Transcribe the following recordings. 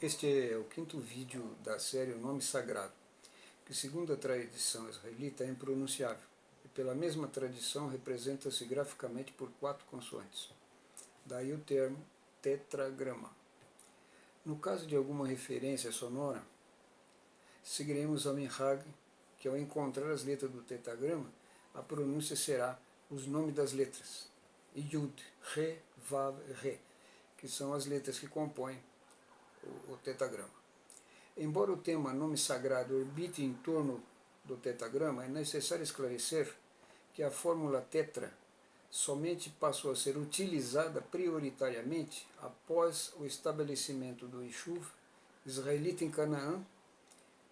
Este é o quinto vídeo da série O Nome Sagrado, que segundo a tradição israelita é impronunciável, e pela mesma tradição representa-se graficamente por 4 consoantes. Daí o termo tetragrama. No caso de alguma referência sonora, seguiremos a minhag, que ao encontrar as letras do tetragrama, a pronúncia será os nomes das letras, Yud, Re, Vav, Re, que são as letras que compõem o tetragrama. Embora o tema nome sagrado orbite em torno do tetragrama, é necessário esclarecer que a fórmula tetra somente passou a ser utilizada prioritariamente após o estabelecimento do Yishuv israelita em Canaã,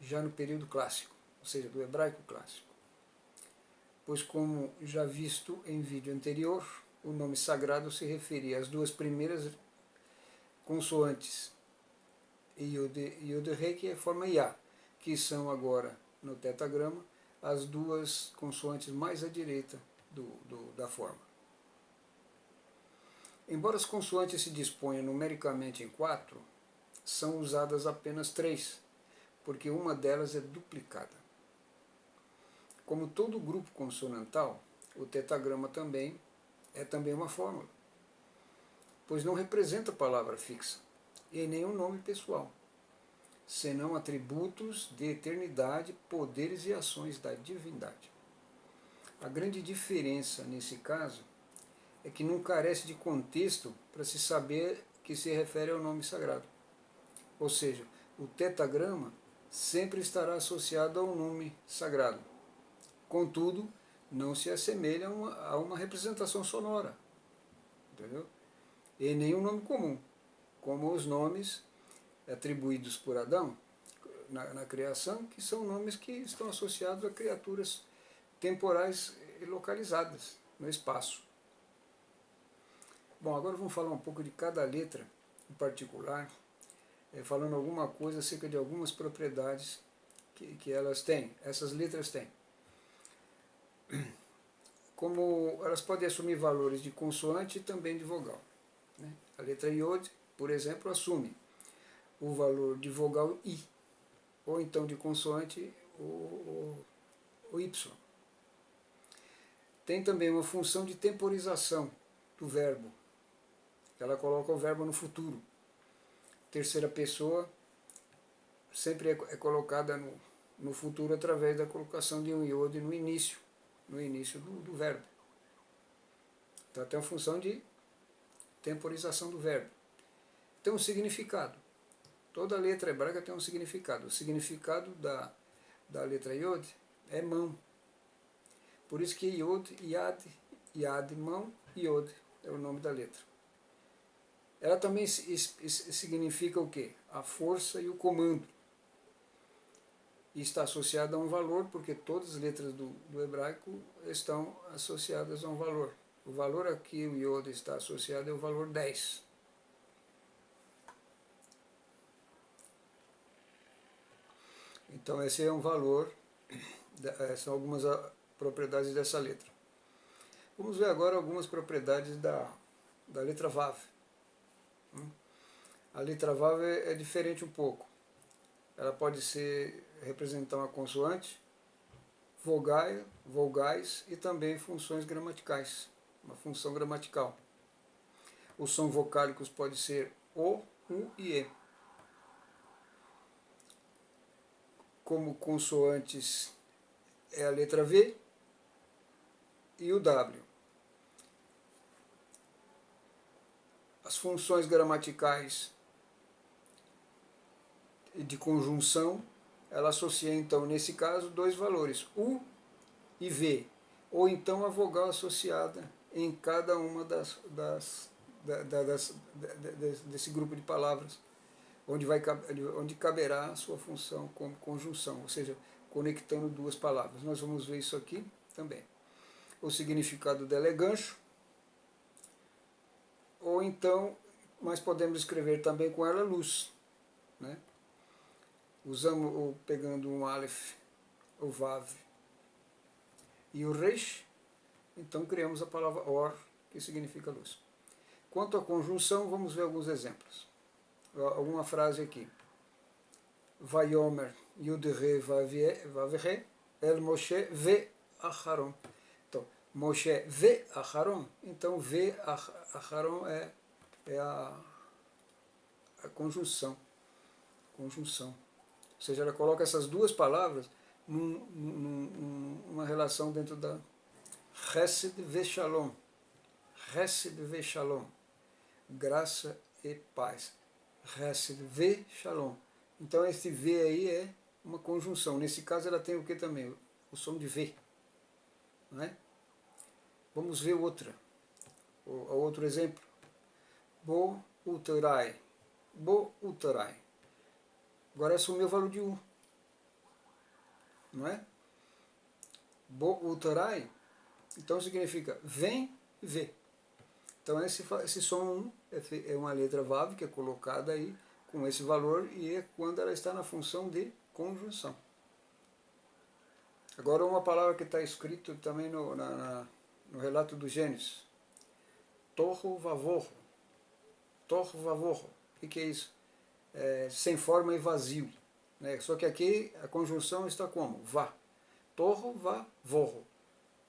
já no período clássico, ou seja, do hebraico clássico. Pois, como já visto em vídeo anterior, o nome sagrado se referia às duas primeiras consoantes Yud e Re, que é a forma Ya, que são agora, no tetragrama, as duas consoantes mais à direita da forma. Embora as consoantes se disponham numericamente em 4, são usadas apenas 3, porque uma delas é duplicada. Como todo grupo consonantal, o tetragrama é também uma fórmula, pois não representa palavra fixa e nenhum nome pessoal, senão atributos de eternidade, poderes e ações da divindade. A grande diferença nesse caso é que não carece de contexto para se saber que se refere ao nome sagrado. Ou seja, o tetragrama sempre estará associado ao nome sagrado. Contudo, não se assemelha a uma representação sonora, entendeu? E nenhum nome comum, como os nomes atribuídos por Adão na criação, que são nomes que estão associados a criaturas temporais e localizadas no espaço. Bom, agora vamos falar um pouco de cada letra em particular, falando alguma coisa acerca de algumas propriedades que elas têm, essas letras têm. Como elas podem assumir valores de consoante e também de vogal. Né? A letra Yod, por exemplo, assume o valor de vogal I, ou então de consoante o Y. Tem também uma função de temporização do verbo. Ela coloca o verbo no futuro. Terceira pessoa sempre é colocada no futuro através da colocação de um Yod no início do verbo. Então tem uma função de temporização do verbo. Tem um significado. Toda letra hebraica tem um significado. O significado da letra Yod é mão. Por isso que Yod, Yad, mão, Yod é o nome da letra. Ela também significa o quê? A força e o comando. E está associada a um valor, porque todas as letras do hebraico estão associadas a um valor. O valor a que o Yod está associado é o valor 10. Então esse é um valor, são algumas propriedades dessa letra. Vamos ver agora algumas propriedades da letra Vav. A letra Vav é diferente um pouco. Ela pode representar uma consoante, vogais e também funções gramaticais, uma função gramatical. Os sons vocálicos podem ser O, U e E. Como consoantes é a letra V e o W. As funções gramaticais de conjunção, ela associa então, nesse caso, 2 valores, U e V, ou então a vogal associada em cada uma desse grupo de palavras, onde caberá a sua função como conjunção, ou seja, conectando 2 palavras. Nós vamos ver isso aqui também. O significado dela é gancho, ou então, mas podemos escrever também com ela luz, né? Pegando um Aleph, o Vav e o Resh, então criamos a palavra Or, que significa luz. Quanto à conjunção, vamos ver alguns exemplos. Alguma frase aqui. Vayomer Yud-Re Vav-Re El Moshe Ve Aharon. Então, Moshe Ve Aharon, então Ve Aharon é a conjunção. Conjunção. Ou seja, ela coloca essas duas palavras numa relação dentro da Chesed Ve Shalom. Chesed Ve Shalom. Graça e paz. Chesed Ve Shalom. Então esse V aí é uma conjunção. Nesse caso ela tem o que também? O som de V. Não é? Vamos ver outra. Outro exemplo. Bo Uterai. Bo Uterai. Agora assumiu o valor de U. Não é? Bo Uterai. Então significa vem e vê. Então esse som é uma letra Vav que é colocada aí com esse valor e é quando ela está na função de conjunção. Agora uma palavra que está escrito também no relato do Gênesis. Tohu Vavorro. Tohu Vavorro. O que é isso? Sem forma e vazio. Né? Só que aqui a conjunção está como? Vá. Tohu Vavorro.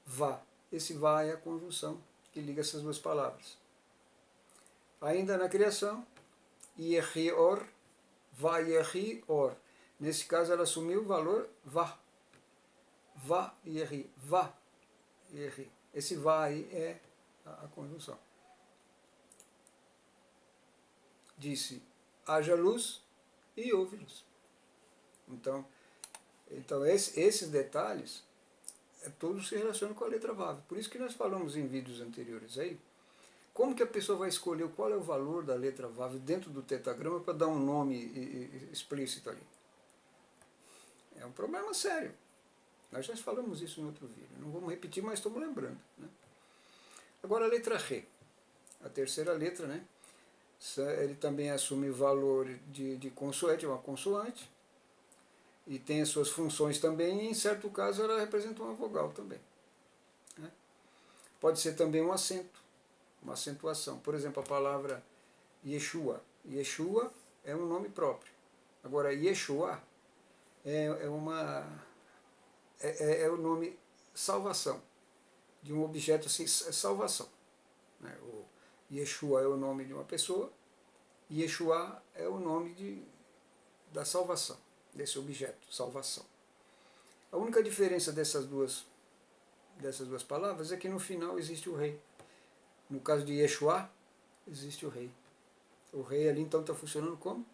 Vá. Esse vá é a conjunção que liga essas duas palavras. Ainda na criação, Yehi-or, Va-Yehi-or. Nesse caso ela assumiu o valor vá. Va-Yehi. Vá. Yehi. Esse vá aí é a conjunção. Disse, haja luz e houve luz. Então esses detalhes, todos se relacionam com a letra Vav. Por isso que nós falamos em vídeos anteriores aí, como que a pessoa vai escolher qual é o valor da letra Vav dentro do tetagrama para dar um nome explícito ali. É um problema sério. Nós já falamos isso em outro vídeo. Não vamos repetir, mas estamos lembrando. Né? Agora a letra Re. A terceira letra, né? Ele também assume valor de consoante, é uma consoante. E tem as suas funções também, e em certo caso ela representa uma vogal também. Né? Pode ser também um acento, uma acentuação. Por exemplo, a palavra Yeshua. Yeshua é um nome próprio. Agora, Yeshua é o nome salvação, de um objeto assim, salvação. Né? O Yeshua é o nome de uma pessoa, Yeshua é o nome da salvação, desse objeto, salvação. A única diferença dessas duas palavras é que no final existe o rei. No caso de Yeshua, existe o rei. O rei ali então está funcionando como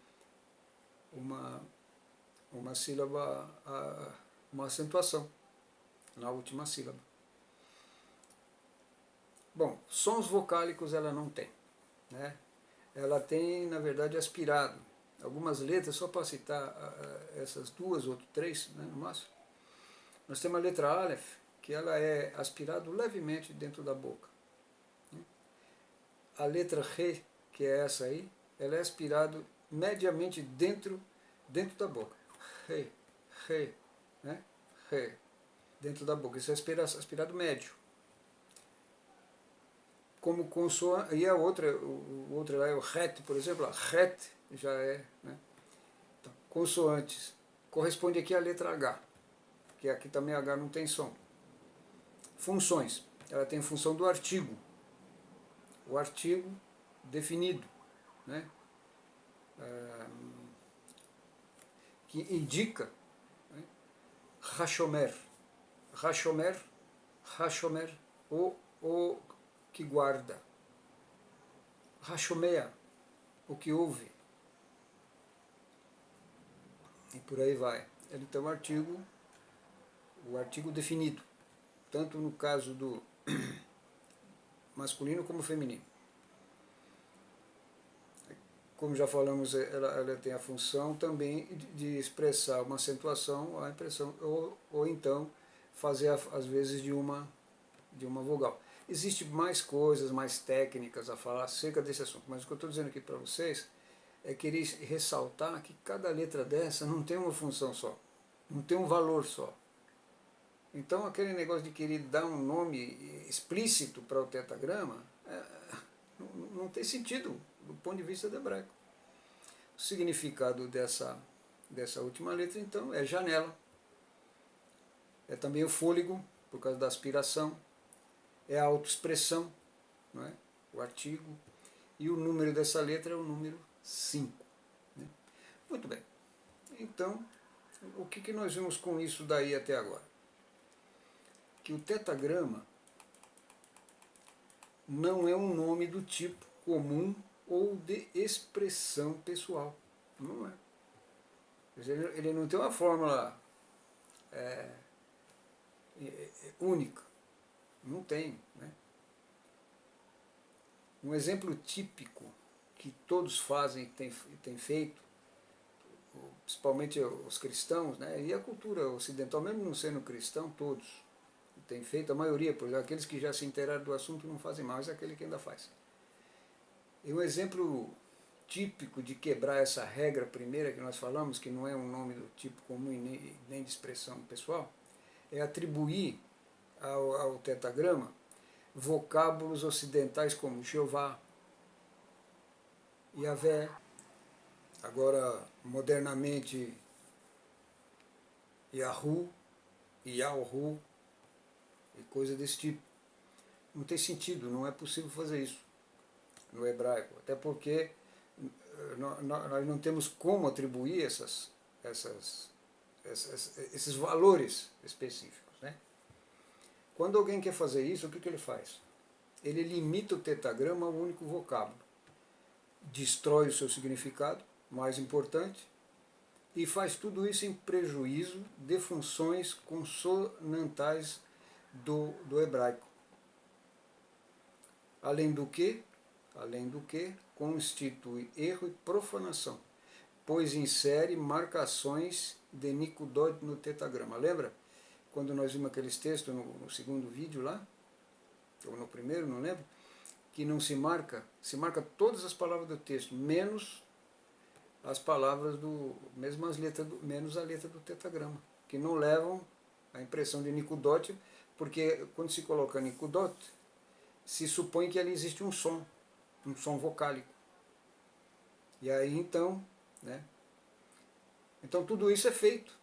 uma sílaba, uma acentuação na última sílaba. Bom, sons vocálicos ela não tem. Né? Ela tem, na verdade, aspirado. Algumas letras, só para citar essas duas ou três, né, no máximo. Nós temos a letra Aleph, que ela é aspirado levemente dentro da boca. A letra Re, que é essa aí, ela é aspirado mediamente dentro da boca. Re, Re, né? Re, dentro da boca. Isso é aspirado médio. Como consoante, e a outra, o outro lá é o Het, por exemplo, a Het já é, né? Então, consoantes. Corresponde aqui à letra H, que aqui também H não tem som. Funções. Ela tem função do artigo. O artigo definido, né? Que indica, né? Hashomer. Hashomer, Hashomer, o que guarda. Hashomea, o que ouve. E por aí vai. Ele tem o artigo definido, tanto no caso do masculino como feminino. Como já falamos, ela tem a função também de expressar uma acentuação, a impressão, ou então fazer às vezes de uma vogal. Existem mais coisas, mais técnicas a falar acerca desse assunto, mas o que eu estou dizendo aqui para vocês é querer ressaltar que cada letra dessa não tem uma função só, não tem um valor só. Então aquele negócio de querer dar um nome explícito para o tetagrama não tem sentido do ponto de vista do hebraico. O significado dessa dessa última letra, então, é janela. É também o fôlego, por causa da aspiração. É a autoexpressão, não é? O artigo. E o número dessa letra é o número 5. Né? Muito bem. Então, o que nós vimos com isso daí até agora? Que o tetagrama não é um nome do tipo comum ou de expressão pessoal. Não é. Ele não tem uma fórmula única. Não tem. Né? Um exemplo típico que todos fazem e têm feito, principalmente os cristãos, né? E a cultura ocidental, mesmo não sendo cristão, todos têm feito, a maioria, por exemplo, aqueles que já se inteiraram do assunto não fazem mais, é aquele que ainda faz. E um exemplo típico de quebrar essa regra primeira que nós falamos, que não é um nome do tipo comum e nem de expressão pessoal, é atribuir ao tetagrama vocábulos ocidentais como Jeová, Yahvé, agora modernamente Yahu, Yahweh e coisa desse tipo. Não tem sentido, não é possível fazer isso no hebraico, até porque nós não temos como atribuir esses valores específicos. Né? Quando alguém quer fazer isso, o que ele faz? Ele limita o tetagrama a um único vocábulo, destrói o seu significado, mais importante, e faz tudo isso em prejuízo de funções consonantais do hebraico. Além do que, constitui erro e profanação, pois insere marcações de Nicodot no tetagrama. Lembra? Quando nós vimos aqueles textos no segundo vídeo lá, ou no primeiro, não lembro, que não se marca todas as palavras do texto, menos as palavras mesmo as letras menos a letra do tetagrama, que não levam a impressão de Nicodot, porque quando se coloca Nicodot, se supõe que ali existe um som vocálico. E aí então, né? Então tudo isso é feito,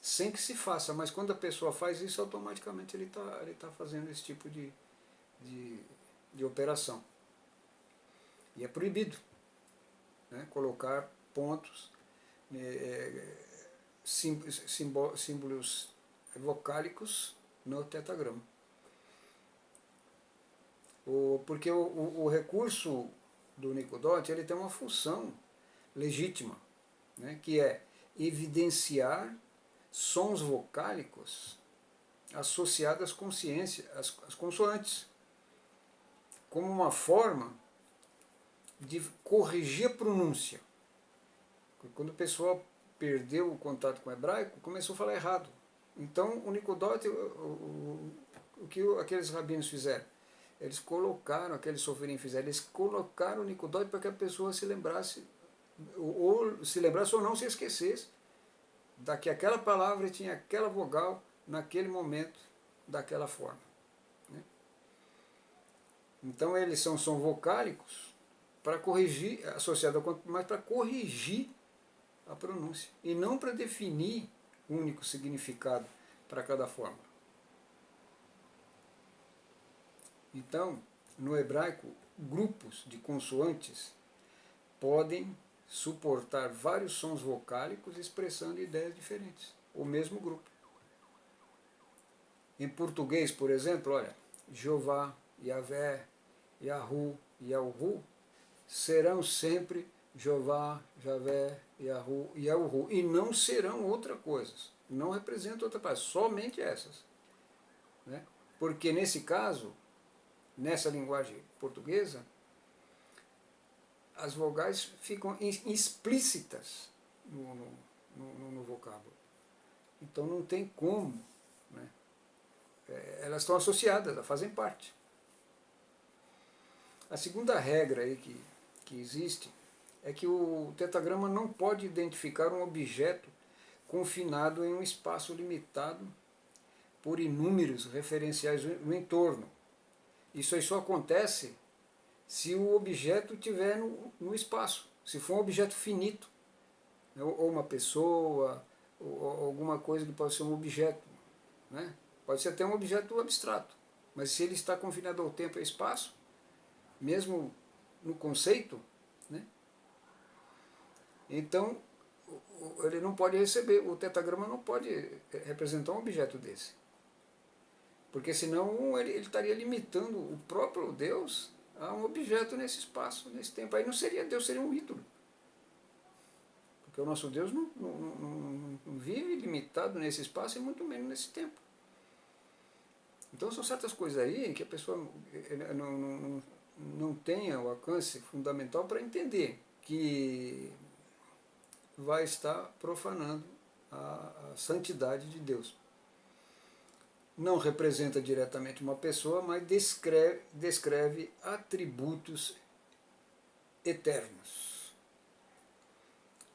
sem que se faça, mas quando a pessoa faz isso, automaticamente ele tá fazendo esse tipo de operação. E é proibido, né? Colocar pontos, símbolos vocálicos no tetagrama. Porque o recurso do Nicodot ele tem uma função legítima, né, que é evidenciar sons vocálicos associados às consoantes, como uma forma de corrigir a pronúncia. Quando o pessoal perdeu o contato com o hebraico, começou a falar errado. Então o Nicodot, o que aqueles rabinos fizeram? Eles colocaram, aqueles soferim fizeram, eles colocaram o Nicodot para que a pessoa se lembrasse, ou se lembrasse ou não se esquecesse, que aquela palavra tinha aquela vogal naquele momento, daquela forma. Né? Então eles são vocálicos para corrigir, associado mas para corrigir a pronúncia, e não para definir um único significado para cada forma. Então, no hebraico, grupos de consoantes podem suportar vários sons vocálicos expressando ideias diferentes, o mesmo grupo. Em português, por exemplo, olha, Jeová, Yahvé, Yahu, Yahu serão sempre Jeová, Javé, Yahu, Yahu, e não serão outra coisa, não representam outra coisa, somente essas. Né? Porque nesse caso, nessa linguagem portuguesa, as vogais ficam explícitas no vocábulo. Então não tem como. Né? Elas estão associadas, elas fazem parte. A segunda regra aí que existe é que o tetagrama não pode identificar um objeto confinado em um espaço limitado por inúmeros referenciais no entorno. Isso aí só acontece se o objeto estiver no espaço, se for um objeto finito. ou uma pessoa, ou alguma coisa que pode ser um objeto, né? Pode ser até um objeto abstrato, mas se ele está confinado ao tempo e ao espaço, mesmo no conceito, né? Então ele não pode receber, o tetagrama não pode representar um objeto desse, porque senão ele estaria limitando o próprio Deus a um objeto nesse espaço, nesse tempo. Aí não seria Deus, seria um ídolo. Porque o nosso Deus não vive limitado nesse espaço e muito menos nesse tempo. Então são certas coisas aí que a pessoa não tenha o alcance fundamental para entender que vai estar profanando a santidade de Deus. Não representa diretamente uma pessoa, mas descreve atributos eternos.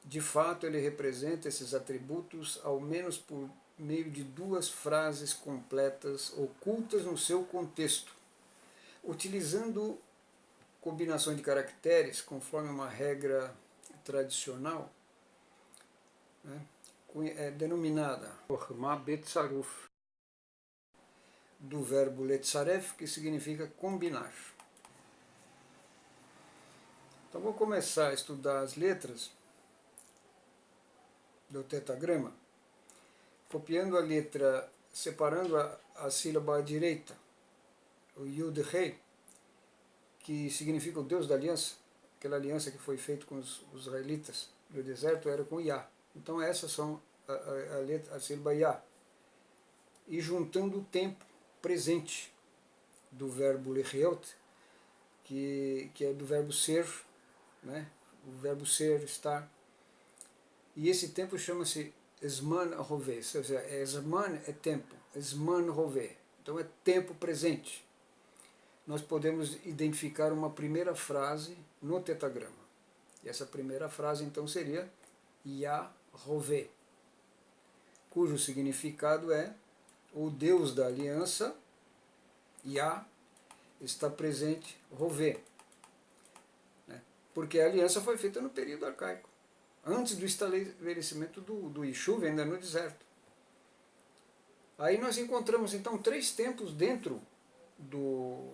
De fato, ele representa esses atributos ao menos por meio de duas frases completas ocultas no seu contexto, utilizando combinações de caracteres conforme uma regra tradicional, né, denominada Orma Betzaruf, do verbo letzaref, que significa combinar. Então vou começar a estudar as letras do tetagrama, copiando a letra, separando a sílaba à direita, o Yud Rei, que significa o Deus da aliança, aquela aliança que foi feita com os israelitas no deserto era com Yah. Então essas são a sílaba Yah. E juntando o tempo presente do verbo lechiot, que é do verbo ser, né? O verbo ser, estar. E esse tempo chama-se Zman Roveh, ou seja, Zman é tempo, Zman Roveh. Então é tempo presente. Nós podemos identificar uma primeira frase no tetagrama. E essa primeira frase então seria Yahoveh, cujo significado é o Deus da aliança. Yah está presente, Roveh, né? Porque a aliança foi feita no período arcaico, antes do estabelecimento do Yishuv, ainda no deserto. Aí nós encontramos então três tempos dentro do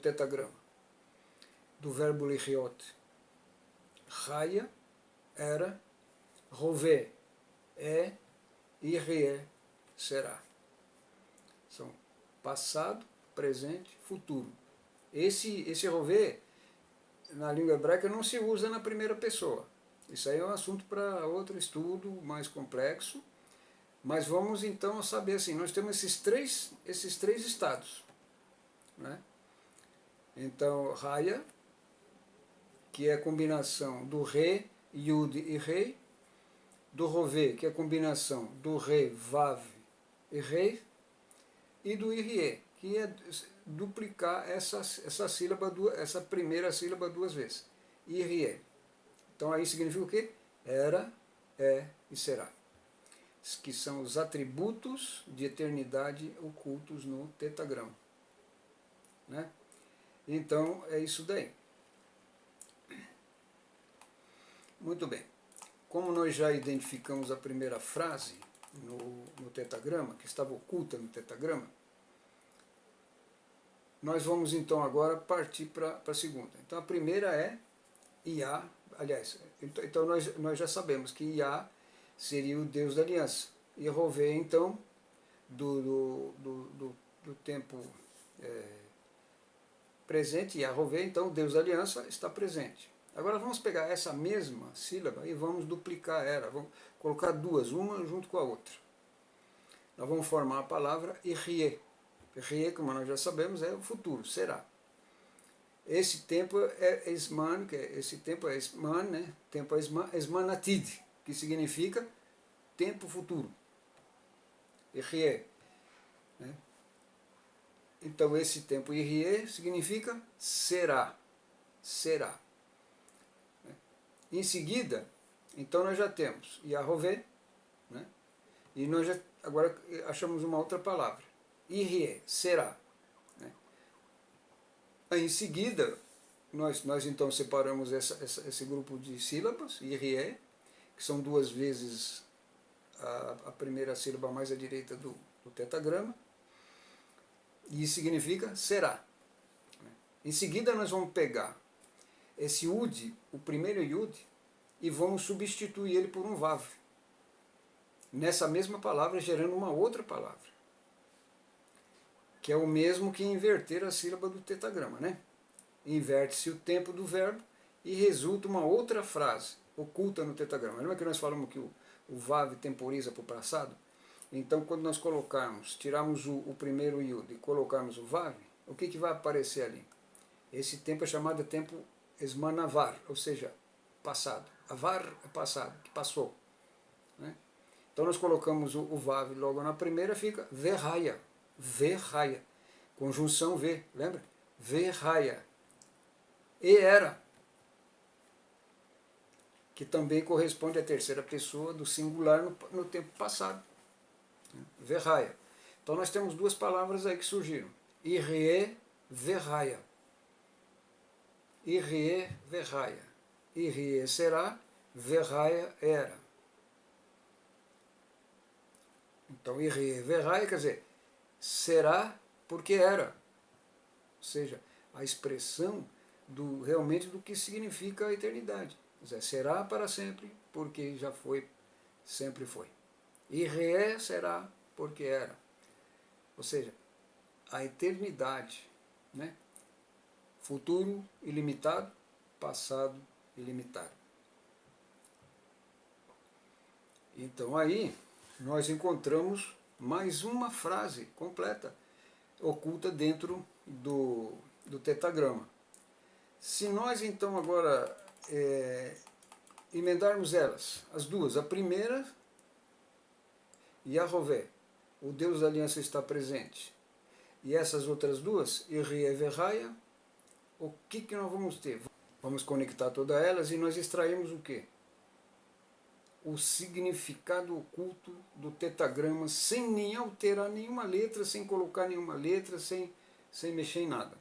tetagrama, do verbo lechiot. Raya, era, Roveh, é, e Rie, será. São passado, presente, futuro. Esse Roveh, na língua hebraica, não se usa na primeira pessoa. Isso aí é um assunto para outro estudo mais complexo. Mas vamos então saber assim, nós temos esses três estados, né? Então, Raya, que é a combinação do Re, Yud e Rei, do Roveh, que é a combinação do Re, Vav e Rei, e do Irie, que é duplicar essa sílaba, essa primeira sílaba duas vezes. Irie. Então aí significa o quê? Era, é e será. Que são os atributos de eternidade ocultos no tetagrama, né? Então é isso daí. Muito bem. Como nós já identificamos a primeira frase no tetagrama, que estava oculta no tetagrama, nós vamos então agora partir para a segunda. Então a primeira é Yah, aliás, então nós já sabemos que Yah seria o Deus da aliança. E Roveh, então, do tempo presente, Yahoveh, então, o Deus da aliança está presente. Agora vamos pegar essa mesma sílaba e vamos duplicar ela, vamos colocar duas, uma junto com a outra. Nós vamos formar a palavra Irie. Irie, como nós já sabemos, é o futuro, será. Esse tempo é Esman, esse tempo é Esman, né? Tempo é Esmanatid, que significa tempo futuro. Irie, né? Então esse tempo Irie significa será, será. Em seguida, então nós já temos Yahoveh, né? E nós já agora achamos uma outra palavra, Irie, será. Né? Aí, em seguida, nós então separamos esse grupo de sílabas, Irie, que são 2 vezes a primeira sílaba mais à direita do tetagrama, e significa será. Em seguida nós vamos pegar esse Yud, o primeiro Yud, e vamos substituir ele por um Vav, nessa mesma palavra, gerando uma outra palavra, que é o mesmo que inverter a sílaba do tetagrama, né? Inverte-se o tempo do verbo e resulta uma outra frase oculta no tetagrama. Lembra que nós falamos que o Vav temporiza para o passado? Então, quando nós tirarmos o primeiro Yud e colocarmos o Vav, o que vai aparecer ali? Esse tempo é chamado de tempo Esmanavar, ou seja, passado. Avar é passado, que passou. Né? Então nós colocamos o Vav logo na primeira, fica Verraya. Verraya. Conjunção V, lembra? Verraya. E era, que também corresponde à terceira pessoa do singular no tempo passado. Verraya. Então nós temos 2 palavras aí que surgiram. Irie Verraya. Irie Verraya. Irie será, Verraya era. Então, Irie Verraya quer dizer, será porque era. Ou seja, a expressão realmente do que significa a eternidade. Quer dizer, será para sempre porque já foi, sempre foi. Irie será porque era. Ou seja, a eternidade, né? Futuro ilimitado, passado ilimitado. Então aí nós encontramos mais uma frase completa, oculta dentro do tetagrama. Se nós então agora emendarmos elas, as duas, a primeira, Yahoveh, o Deus da aliança está presente, e essas outras duas, Irie Verraya, o que nós vamos ter? Vamos conectar todas elas e nós extraímos o quê? O significado oculto do tetagrama, sem nem alterar nenhuma letra, sem colocar nenhuma letra, sem mexer em nada.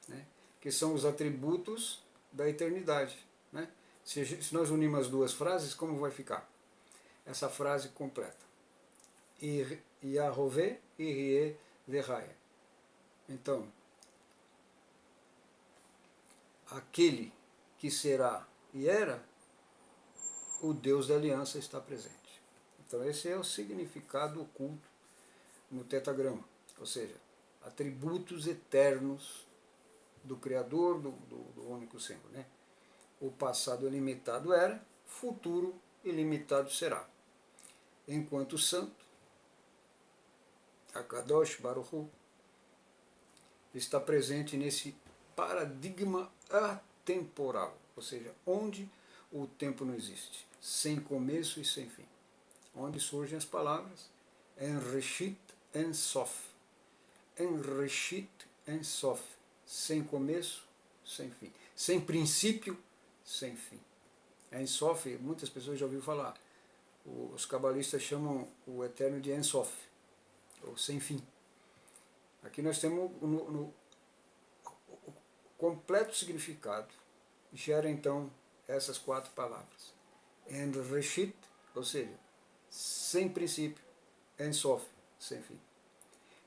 Né? Que são os atributos da eternidade. Né? Se nós unirmos as 2 frases, como vai ficar? Essa frase completa. Yahoveh Irie Verraya. Então, aquele que será e era, o Deus da aliança está presente. Então esse é o significado oculto no tetagrama, ou seja, atributos eternos do Criador, do único Senhor. Né? O passado ilimitado era, futuro ilimitado será. Enquanto santo, Akadosh Baruch Hu, está presente nesse paradigma atemporal, ou seja, onde o tempo não existe, sem começo e sem fim. Onde surgem as palavras En Reshit En Sof. En Reshit En Sof. Sem começo, sem fim. Sem princípio, sem fim. En Sof, muitas pessoas já ouviram falar. Os cabalistas chamam o eterno de En Sof, ou sem fim. Aqui nós temos o completo significado, gera então essas 4 palavras. En Reshit, ou seja, sem princípio, En Sof, sem fim.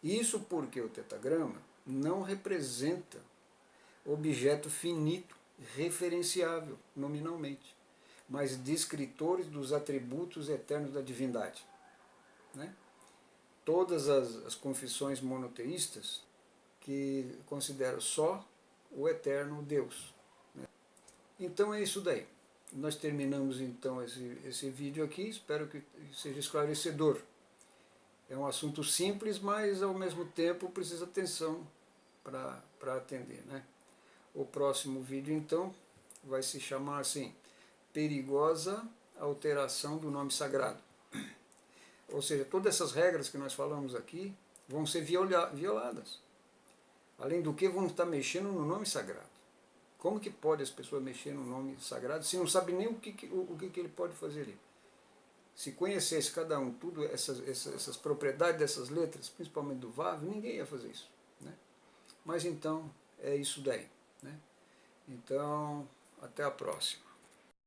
Isso porque o tetagrama não representa objeto finito, referenciável nominalmente, mas descritores dos atributos eternos da divindade. Né? Todas as confissões monoteístas que consideram só o eterno Deus. Né? Então é isso daí. Nós terminamos então esse vídeo aqui, espero que seja esclarecedor. É um assunto simples, mas ao mesmo tempo precisa atenção para atender. Né? O próximo vídeo então vai se chamar assim, perigosa alteração do nome sagrado. Ou seja, todas essas regras que nós falamos aqui vão ser violadas. Além do que, vão estar mexendo no nome sagrado. Como que pode as pessoas mexer no nome sagrado se não sabe nem o que ele pode fazer ali? Se conhecesse cada um tudo essas propriedades dessas letras, principalmente do Vav, ninguém ia fazer isso. Né? Mas então é isso daí. Né? Então, até a próxima.